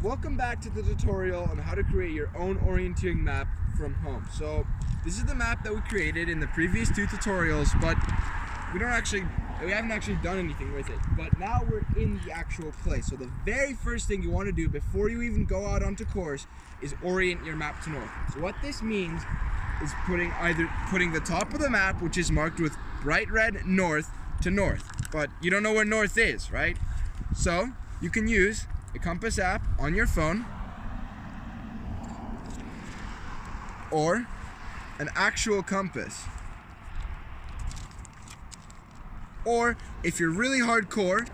welcome back to the tutorial on how to create your own orienteering map from home. So this is the map that we created in the previous two tutorials, but we haven't actually done anything with it. But now we're in the actual place. So the very first thing you want to do before you even go out onto course is orient your map to north. So what this means is putting the top of the map, which is marked with bright red north, to north. But you don't know where north is, right? So you can use a compass app on your phone or an actual compass. Or if you're really hardcore,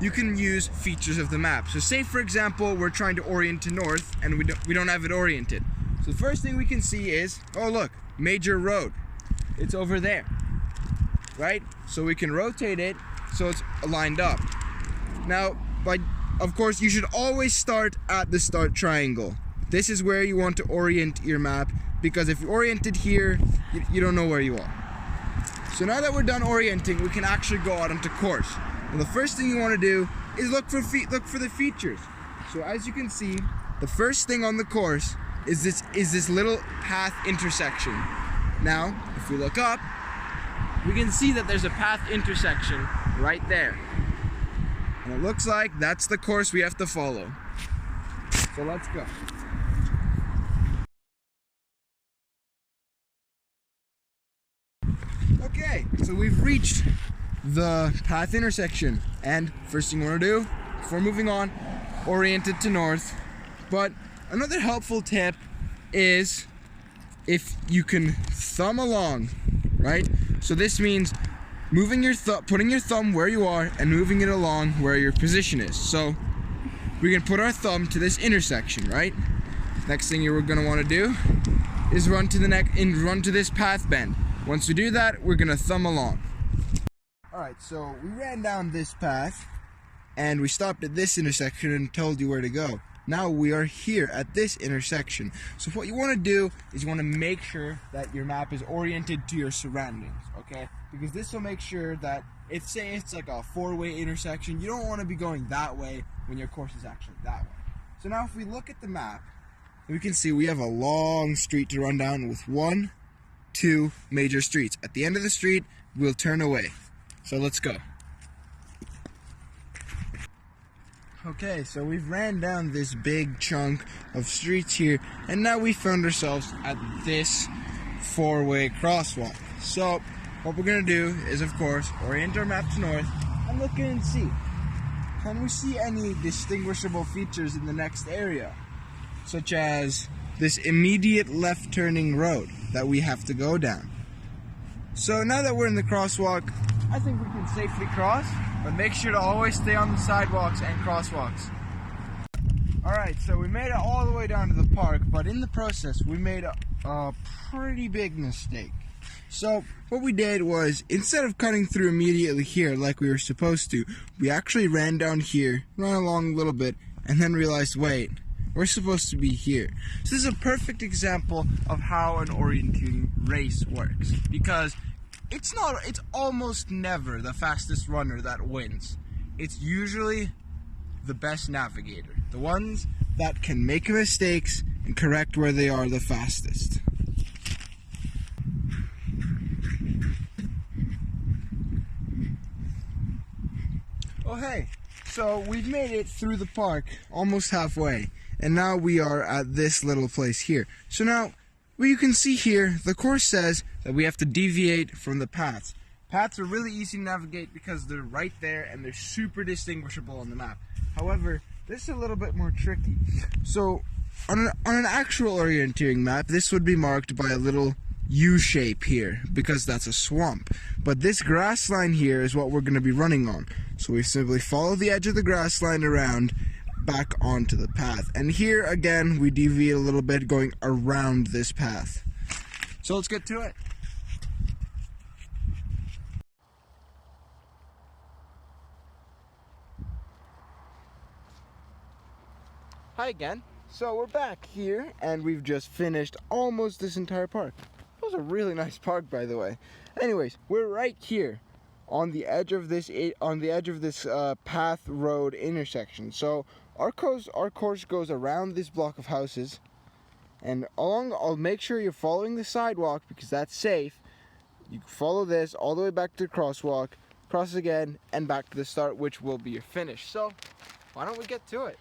you can use features of the map. So say for example, we're trying to orient to north and we don't have it oriented. So the first thing we can see is, oh look, major road. It's over there, right? So we can rotate it so it's lined up. Now, of course, you should always start at the start triangle. This is where you want to orient your map, because if you orient it here, you don't know where you are. So now that we're done orienting, we can actually go out onto course. And the first thing you want to do is look for the features. So as you can see, the first thing on the course is this little path intersection. Now, if we look up, we can see that there's a path intersection right there. And it looks like that's the course we have to follow. So let's go. Okay, so we've reached the path intersection, and first thing we want to do before moving on, orient it to north. But another helpful tip is if you can thumb along, right? So this means putting your thumb where you are and moving it along where your position is. So we can put our thumb to this intersection, right? Next thing you're gonna want to do is run to this path bend. Once we do that, we're gonna thumb along. All right, so we ran down this path and we stopped at this intersection and told you where to go. Now we are here at this intersection. So what you want to do is you want to make sure that your map is oriented to your surroundings, okay? Because this will make sure that if, say it's like a four-way intersection, you don't want to be going that way when your course is actually that way. So now if we look at the map, we can see we have a long street to run down with 1, 2 major streets. At the end of the street, we'll turn away. So let's go. Okay, so we've ran down this big chunk of streets here, and now we found ourselves at this four-way crosswalk. So what we're going to do is, of course, orient our map to north and look in and see. Can we see any distinguishable features in the next area? Such as this immediate left-turning road that we have to go down. So now that we're in the crosswalk, I think we can safely cross, but make sure to always stay on the sidewalks and crosswalks. Alright, so we made it all the way down to the park, but in the process we made a pretty big mistake. So what we did was, instead of cutting through immediately here like we were supposed to, we actually ran down here, ran along a little bit, and then realized, wait, we're supposed to be here. So this is a perfect example of how an orienting race works, because it's almost never the fastest runner that wins. It's usually the best navigator, the ones that can make mistakes and correct where they are the fastest. Oh hey, so we've made it through the park almost halfway, and now we are at this little place here. So now, what you can see here, the course says that we have to deviate from the paths. Paths are really easy to navigate because they're right there and they're super distinguishable on the map. However, this is a little bit more tricky. So on an actual orienteering map, this would be marked by a little U shape here because that's a swamp. But this grass line here is what we're going to be running on. So we simply follow the edge of the grass line around back onto the path. And here again, we deviate a little bit going around this path. So let's get to it. Hi again. So we're back here and we've just finished almost this entire park. It was a really nice park, by the way. Anyways, we're right here on the edge of this path road intersection. So our course goes around this block of houses, and I'll make sure you're following the sidewalk because that's safe. You follow this all the way back to the crosswalk, cross again, and back to the start, which will be your finish. So why don't we get to it?